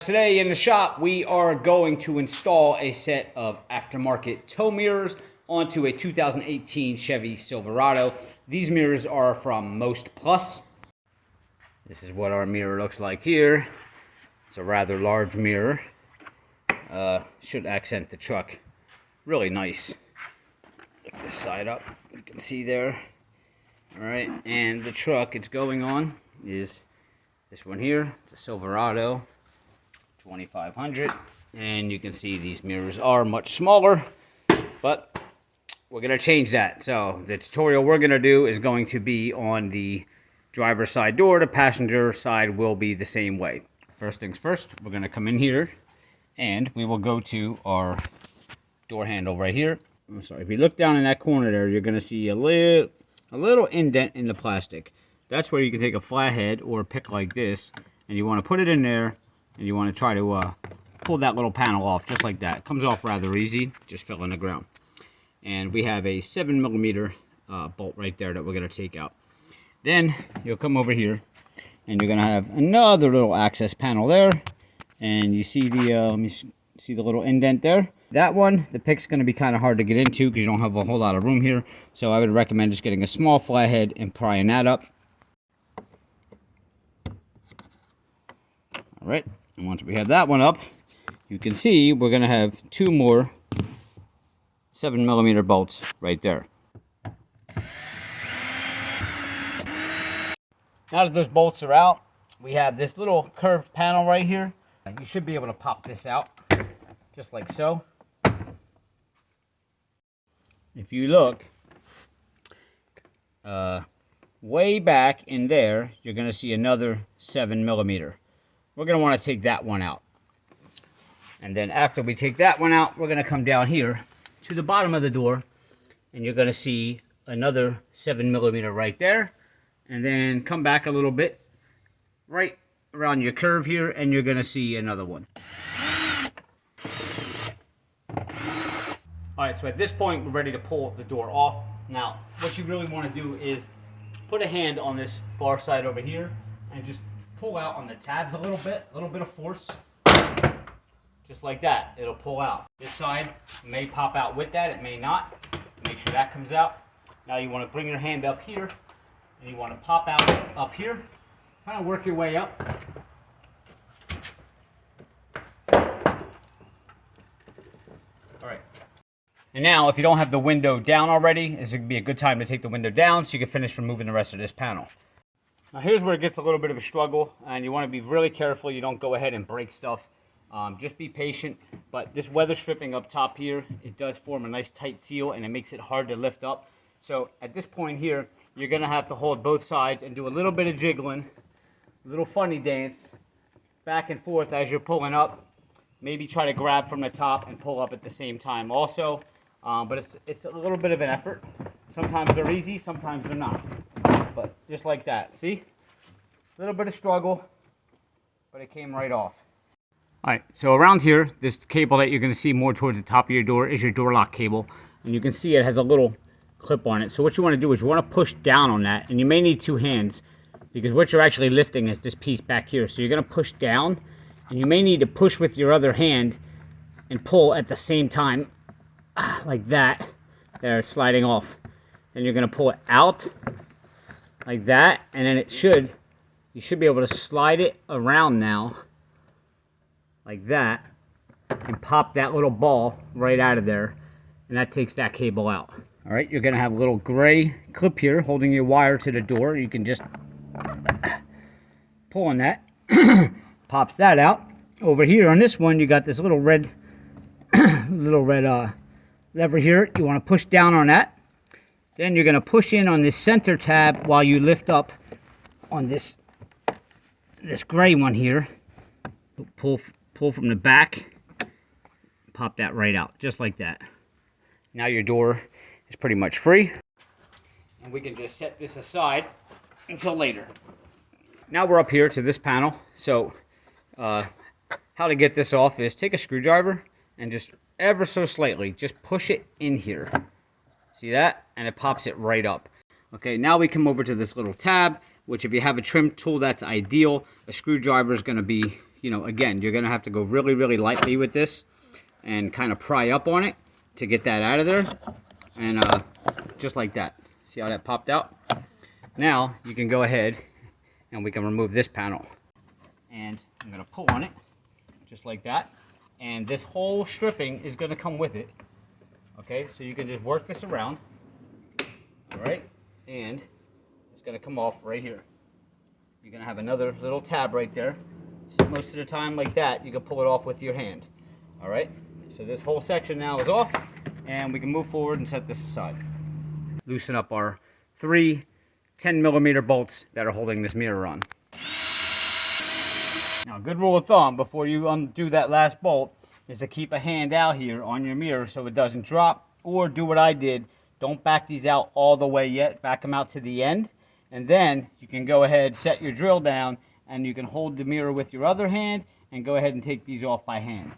Today in the shop, we are going to install a set of aftermarket tow mirrors onto a 2018 Chevy Silverado. These mirrors are from MOSTPLUS. This is what our mirror looks like here. It's a rather large mirror. Should accent the truck. Really nice. Lift this side up. You can see there. Alright, and the truck it's going on is this one here. It's a Silverado 2500, and you can see these mirrors are much smaller, but we're going to change that. So the tutorial we're going to do is going to be on the driver's side door. The passenger side will be the same way. First things first, we're going to come in here and we will go to our door handle right here. I'm sorry, if you look down in that corner there, you're going to see a little indent in the plastic. That's where you can take a flathead or a pick like this, and you want to put it in there, and you want to try to pull that little panel off just like that. It comes off rather easy, just fell in the ground. And we have a 7mm bolt right there that we're going to take out. Then you'll come over here and you're going to have another little access panel there, and you see the let me see the little indent there. That one, the pick's going to be kind of hard to get into because you don't have a whole lot of room here, so I would recommend just getting a small flathead and prying that up. All right, and once we have that one up, you can see we're going to have two more 7mm bolts right there. Now that those bolts are out, we have this little curved panel right here. You should be able to pop this out just like so. If you look way back in there, you're going to see another 7mm. We're going to want to take that one out. And then after we take that one out, we're going to come down here to the bottom of the door, and you're going to see another 7mm right there. And then come back a little bit right around your curve here, and you're going to see another one. Alright, so at this point we're ready to pull the door off. Now, what you really want to do is put a hand on this far side over here and just pull out on the tabs a little bit of force. Just like that, it'll pull out. This side may pop out with that, it may not. Make sure that comes out. Now you want to bring your hand up here and you want to pop out up here. Kind of work your way up. Alright. And now, if you don't have the window down already, this would be a good time to take the window down so you can finish removing the rest of this panel. Now here's where it gets a little bit of a struggle, and you want to be really careful you don't go ahead and break stuff. Just be patient, but this weather stripping up top here, it does form a nice tight seal and it makes it hard to lift up. So at this point here, you're going to have to hold both sides and do a little bit of jiggling, a little funny dance, back and forth as you're pulling up. Maybe try to grab from the top and pull up at the same time also. But it's a little bit of an effort. Sometimes they're easy, sometimes they're not. But just like that, see? A little bit of struggle, but it came right off. Alright, so around here, this cable that you're going to see more towards the top of your door is your door lock cable. And you can see it has a little clip on it. So what you want to do is you want to push down on that, and you may need two hands because what you're actually lifting is this piece back here. So you're going to push down, and you may need to push with your other hand and pull at the same time, like that. There, it's sliding off. Then you're going to pull it out like that, and then you should be able to slide it around now like that and pop that little ball right out of there, and that takes that cable out. All right, you're going to have a little gray clip here holding your wire to the door. You can just pull on that, pops that out. Over here on this one, you got this little red lever here. You want to push down on that. Then you're going to push in on this center tab while you lift up on this gray one here. Pull from the back, pop that right out, just like that. Now your door is pretty much free, and we can just set this aside until later. Now we're up here to this panel. So how to get this off is take a screwdriver and just ever so slightly just push it in here. See that? And it pops it right up. Okay, now we come over to this little tab, which if you have a trim tool, that's ideal. A screwdriver is going to be you know, again, you're going to have to go really, really lightly with this and kind of pry up on it to get that out of there. And just like that. See how that popped out? Now you can go ahead and we can remove this panel. And I'm going to pull on it just like that. And this whole stripping is going to come with it. Okay, so you can just work this around. All right, and it's going to come off right here. You're going to have another little tab right there. So most of the time like that, you can pull it off with your hand. All right, so this whole section now is off, and we can move forward and set this aside. Loosen up our 3 10mm bolts that are holding this mirror on. Now, a good rule of thumb before you undo that last bolt is to keep a hand out here on your mirror so it doesn't drop, or do what I did. Don't back these out all the way yet. Back them out to the end, and then you can go ahead, set your drill down, and you can hold the mirror with your other hand and go ahead and take these off by hand.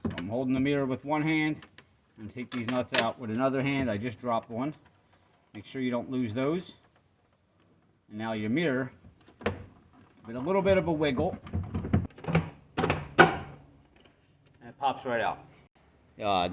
So I'm holding the mirror with one hand and take these nuts out with another hand. I just dropped one. Make sure you don't lose those. And now your mirror, with a little bit of a wiggle, and it pops right out.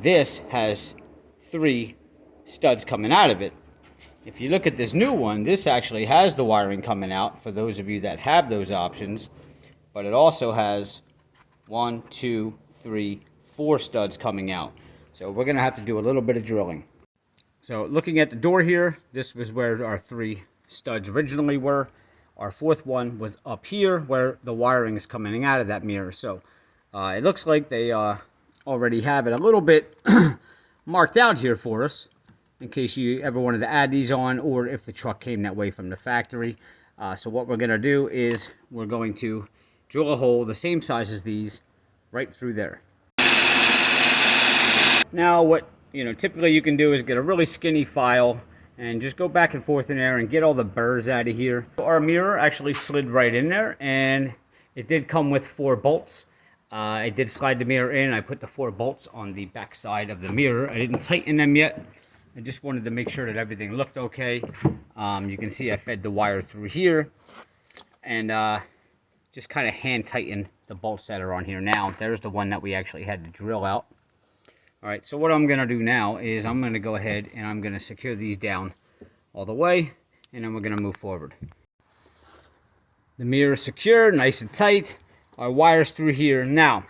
This has 3 studs coming out of it. If you look at this new one, this actually has the wiring coming out for those of you that have those options, but it also has 1, 2, 3, 4 studs coming out. So we're going to have to do a little bit of drilling. So looking at the door here, this was where our 3 studs originally were. Our 4th one was up here where the wiring is coming out of that mirror. So it looks like they already have it a little bit marked out here for us in case you ever wanted to add these on, or if the truck came that way from the factory. So what we're going to do is we're going to drill a hole the same size as these right through there. Now what typically you can do is get a really skinny file and just go back and forth in there and get all the burrs out of here. Our mirror actually slid right in there, and it did come with 4 bolts. I did slide the mirror in. I put the 4 bolts on the back side of the mirror. I didn't tighten them yet. I just wanted to make sure that everything looked okay. You can see I fed the wire through here, and just kind of hand tighten the bolts that are on here. Now there's the one that we actually had to drill out. All right, so what I'm going to do now is I'm going to go ahead and I'm going to secure these down all the way, and then we're going to move forward. The mirror is secured, nice and tight. Our wires through here. Now,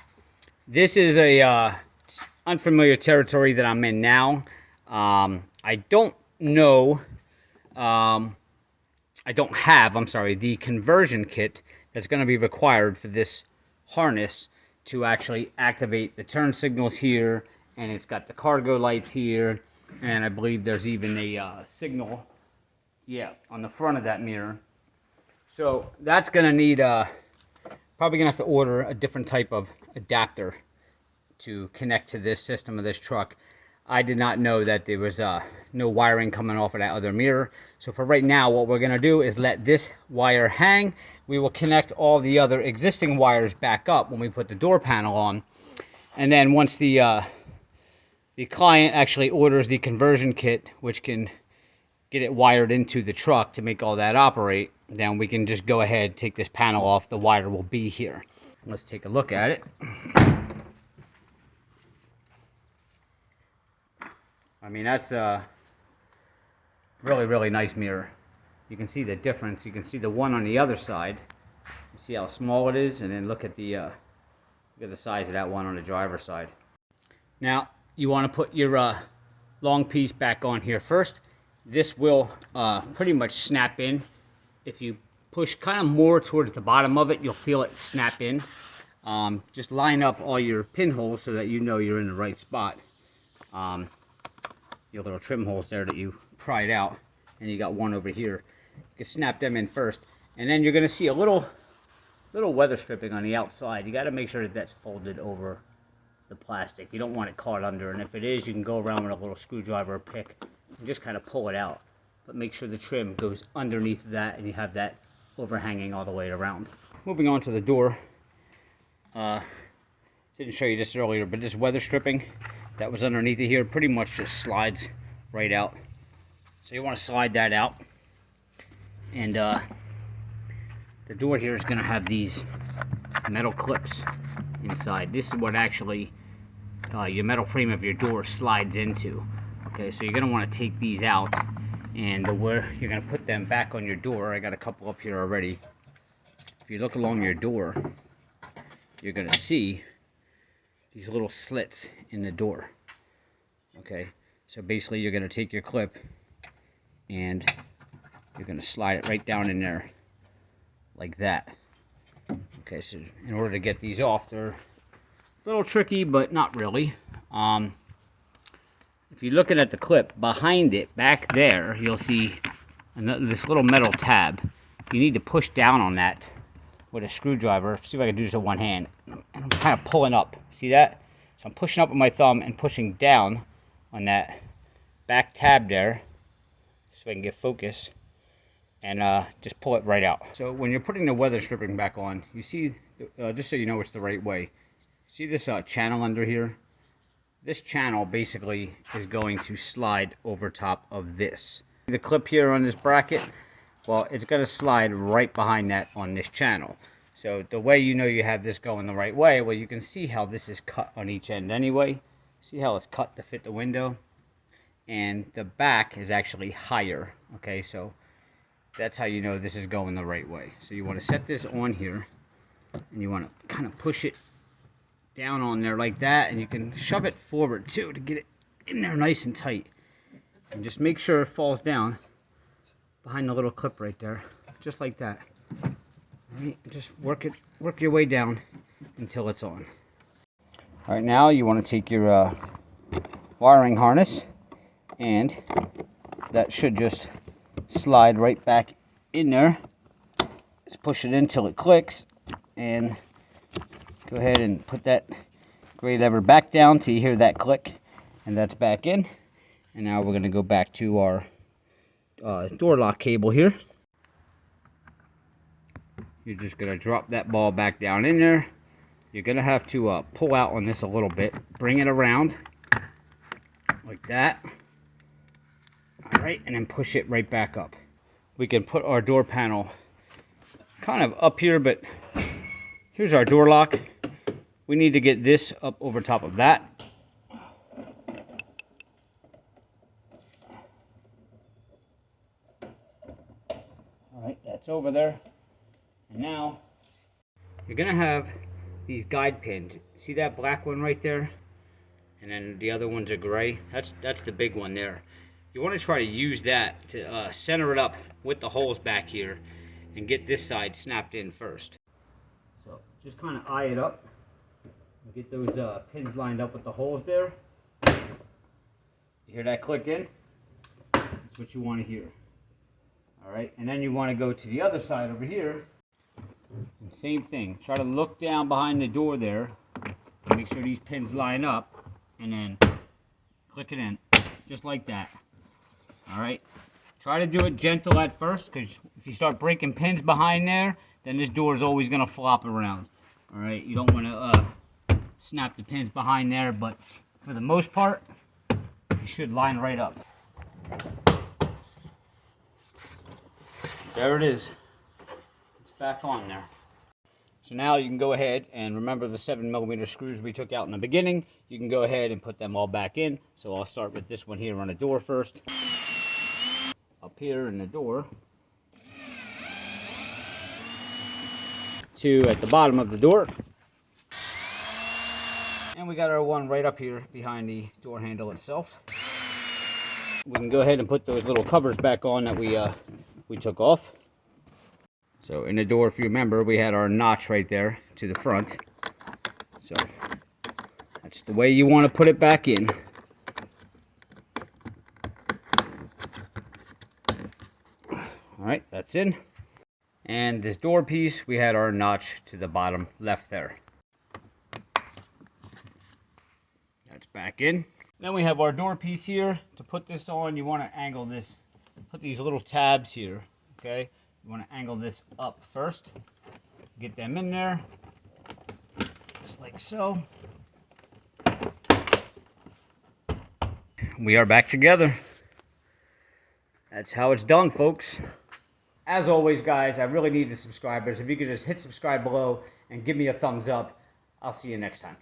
this is a unfamiliar territory that I'm in now. I don't know, I don't have, the conversion kit that's going to be required for this harness to actually activate the turn signals here. And it's got the cargo lights here, and I believe there's even a signal, on the front of that mirror. So that's going to need, probably going to have to order a different type of adapter to connect to this system of this truck. I did not know that there was no wiring coming off of that other mirror. So for right now, what we're going to do is let this wire hang. We will connect all the other existing wires back up when we put the door panel on. And then once the client actually orders the conversion kit, which can get it wired into the truck to make all that operate, then we can just go ahead, take this panel off. The wire will be here. Let's take a look at it. I mean, that's a really, really nice mirror. You can see the difference. You can see the one on the other side. You see how small it is, and then look at the size of that one on the driver's side. Now, you want to put your long piece back on here first. This will pretty much snap in. If you push kind of more towards the bottom of it, you'll feel it snap in. Just line up all your pinholes so that you know you're in the right spot. Your little trim holes there that you pried out, and you got one over here. You can snap them in first, and then you're going to see a little weather stripping on the outside. You got to make sure that that's folded over the plastic. You don't want it caught under, and if it is, you can go around with a little screwdriver or pick and just kind of pull it out. But make sure the trim goes underneath that, and you have that overhanging all the way around. Moving on to the door. Didn't show you this earlier, but this weather stripping that was underneath it here pretty much just slides right out. So you want to slide that out. And the door here is going to have these metal clips inside. This is what actually your metal frame of your door slides into. Okay, so you're going to want to take these out, and where you're going to put them back on your door. I got a couple up here already. If you look along your door, you're going to see these little slits in the door. Okay, so basically you're going to take your clip and you're going to slide it right down in there like that. Okay, so in order to get these off, they're a little tricky, but not really. If you're looking at the clip behind it, back there, you'll see this little metal tab. You need to push down on that with a screwdriver. See if I can do this with one hand. And I'm kind of pulling up. See that? So I'm pushing up with my thumb and pushing down on that back tab there, so I can get focus, and just pull it right out. So when you're putting the weather stripping back on, you see, just so you know it's the right way, see this channel under here? This channel basically is going to slide over top of this. The clip here on this bracket, well, it's going to slide right behind that on this channel. So the way you know you have this going the right way, well, you can see how this is cut on each end anyway. See how it's cut to fit the window? And the back is actually higher. Okay, so that's how you know this is going the right way. So you want to set this on here, and you want to kind of push it down on there like that, and you can shove it forward too to get it in there nice and tight. And just make sure it falls down behind the little clip right there, just like that. All right, just work your way down until it's on. All right, now you want to take your wiring harness, and that should just slide right back in there. Just push it in until it clicks, and go ahead and put that gray lever back down till you hear that click, and that's back in. And now we're going to go back to our door lock cable here. You're just going to drop that ball back down in there. You're going to have to pull out on this a little bit, bring it around like that. All right, and then push it right back up. We can put our door panel kind of up here, but here's our door lock. We need to get this up over top of that. All right, that's over there. And now you're gonna have these guide pins. See that black one right there? And then the other ones are gray. That's the big one there. You want to try to use that to center it up with the holes back here and get this side snapped in first. So just kind of eye it up. Get those pins lined up with the holes there. You hear that click in? That's what you want to hear. All right, and then you want to go to the other side over here. And same thing. Try to look down behind the door there. Make sure these pins line up, and then click it in, just like that. All right. Try to do it gentle at first, because if you start breaking pins behind there, then this door is always going to flop around. All right. You don't want to snap the pins behind there, but for the most part, you should line right up. There it is. It's back on there. So now you can go ahead and remember the 7mm screws we took out in the beginning. You can go ahead and put them all back in. So I'll start with this one here on the door first. Up here in the door. 2 at the bottom of the door. And we got our one right up here behind the door handle itself. We can go ahead and put those little covers back on that we took off. So in the door, if you remember, we had our notch right there to the front. So that's the way you want to put it back in. All right, that's in. And this door piece, we had our notch to the bottom left there. That's back in. Then we have our door piece here. To put this on, you want to angle this. Put these little tabs here, okay? You want to angle this up first. Get them in there, just like so. We are back together. That's how it's done, folks. As always, guys, I really need the subscribers. If you could just hit subscribe below and give me a thumbs up, I'll see you next time.